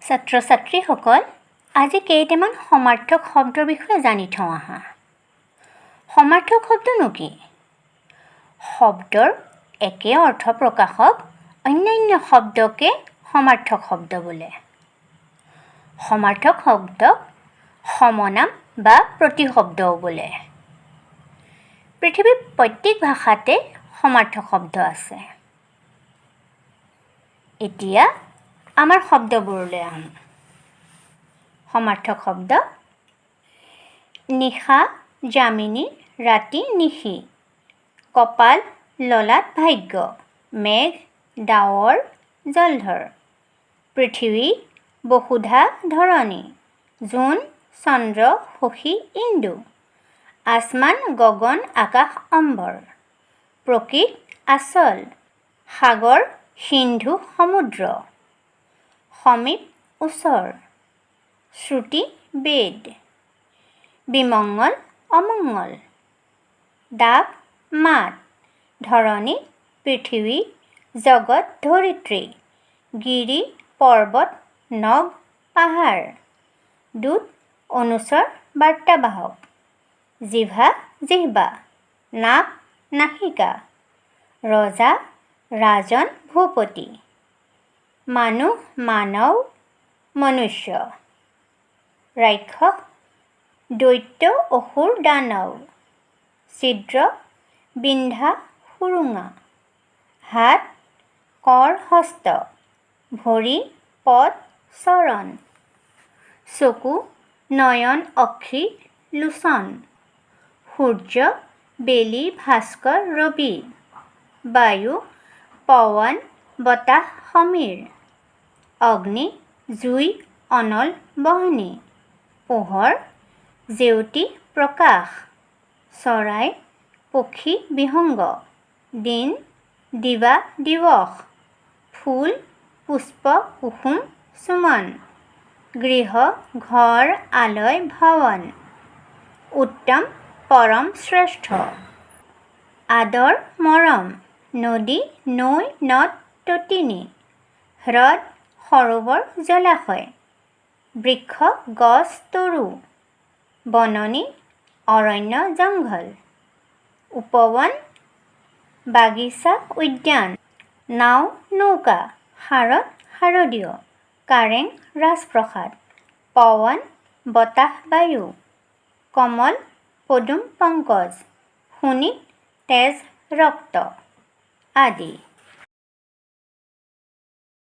ছাত্ৰ ছাত্ৰীসকল, আজি কেইটামান সমাৰ্থক শব্দৰ বিষয়ে জানি থওঁ আহা। সমাৰ্থক শব্দনো কি? শব্দৰ একে অৰ্থ প্ৰকাশক অন্যান্য শব্দকে সমাৰ্থক শব্দ বোলে। সমাৰ্থক শব্দক সমনাম বা প্ৰতিশব্দও বোলে। পৃথিৱীৰ প্ৰত্যেক ভাষাতে সমাৰ্থক শব্দ আছে। এতিয়া আমাৰ শব্দবোৰলৈ আহোঁ। সমাৰ্থক শব্দ: নিশা যামিনী, ৰাতি নিশি, কপাল ললাট ভাগ্য, মেঘ ডাৱৰ জলধৰ, পৃথিৱী বসুধা ধৰণী, জোন চন্দ্ৰ শশী ইন্দু, আসমান গগন আকাশ অম্বৰ, প্ৰকৃত আচল, সাগৰ সিন্ধু সমুদ্ৰ, সমীপ ওচৰ, শ্ৰুতি বেদ, বিমংগল অমংগল, ডাক মাত, ধৰণী পৃথিৱী, জগত ধৰিত্ৰী, গিৰি পৰ্বত নভ পাহাৰ, দূত অনুচৰ বাৰ্তাবাহক, জিভা জিহ্বা, নাক নাসিকা, ৰজা ৰাজন ভূপতি, মানুহ মানৱ মনুষ্য, ৰাক্ষস দৈত্য অসুৰ দানৱ, ছিদ্ৰ বিন্ধা সুৰুঙা, হাত কৰ হস্ত, ভৰি পদ চৰণ, চকু নয়ন অক্ষি লোচন, সূৰ্য বেলি ভাস্কৰ ৰবি, বায়ু পৱন বতাহ সমীৰ, অগ্নি জুই অনল বহনি, পোহৰ জেউতি প্ৰকাশ, চৰাই পক্ষী বিহংগ, দিন দিবা দিৱস, ফুল পুষ্প কুসুম সুমন, গৃহ ঘৰ আলয় ভৱন, উত্তম পৰম শ্ৰেষ্ঠ, আদৰ মৰম, নদী নৈ নদ তটিনী, হ্ৰদ সৰোবৰ জলাশয়, বৃক্ষ গছ তৰু, বননি অৰণ্য জংঘল, উপবন বাগিচা উদ্যান, নাও নৌকা, শাৰদ শাৰদীয়, কাৰেং ৰাজপ্ৰসাদ, পৱন বতাহ বায়ু, কমল পদুম পংকজ, শোণিত তেজ ৰক্ত আদি।